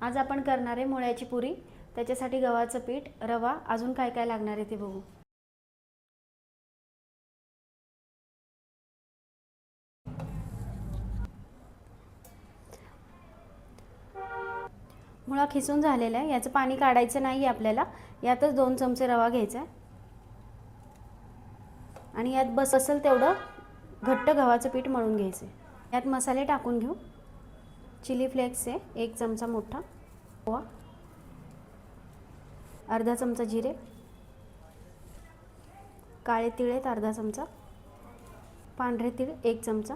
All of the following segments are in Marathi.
आज आपण करणार आहे मुळ्याची पुरी। त्याच्यासाठी गव्हाचं पीठ, रवा, अजून काय काय लागणार आहे ते बघू। मुळा खिसून झालेला आहे, याचं पाणी काढायचं नाही आपल्याला। यातच 2 चमचे रवा घ्यायचा आहे आणि यात बसेल तेवढं घट्ट गव्हाचं पीठ मळून घ्यायचं आहे। यात मसाले टाकून घेऊ। चिली फ्लेक्स आहे 1 चमचा मोठा, ओवा, अर्धा चमचा जिरे, काळे तीळ आहेत अर्धा चमचा, पांढरे तीळ 1 चमचा,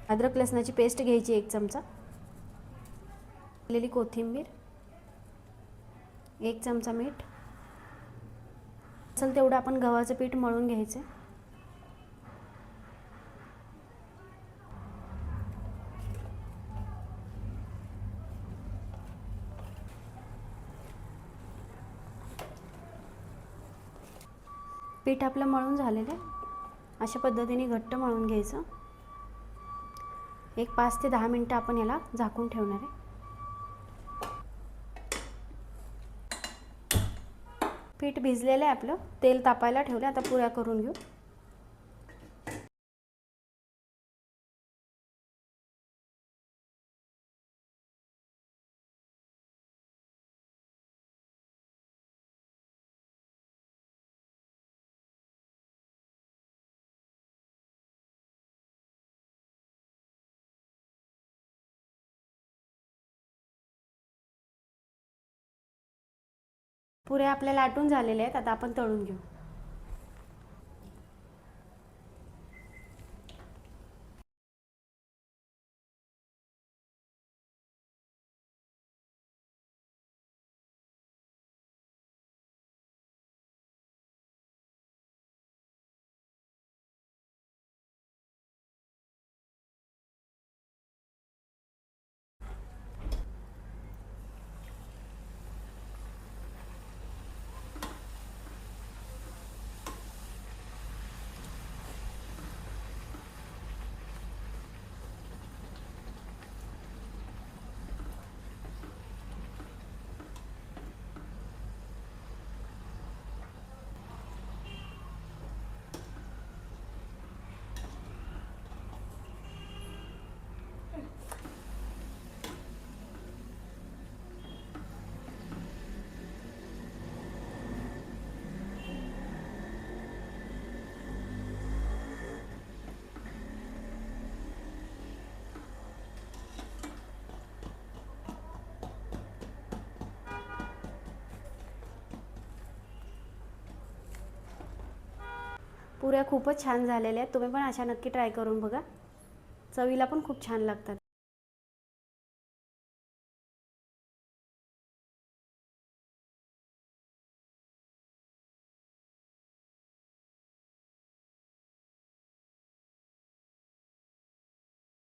अद्रक लसणाची पेस्ट घ्यायची 1 चमचा, लेली कोथिंबीर, 1 चमचा मीठ। असेल तेवढं आपण गव्हाचं पीठ मळून घ्यायचं। पीठ आपलं मळून झालेलं आहे। अशा पद्धतीने घट्ट मळून घ्यायचं। एक 5 ते 10 मिनिटं आपण याला झाकून ठेवणार आहे। पीठ भिजलेलं आहे आपलं, तेल तापायला ठेवलं। आता पुऱ्या करून घेऊ। पुऱ्या आपल्या लाटून झालेल्या आहेत, आता आपण तळून घेऊ। पुऱ्या खूपच छान झालेल्या आहेत। तुम्ही पण अशा नक्की ट्राय करून बघा। चवीला पण खूप छान लागतात।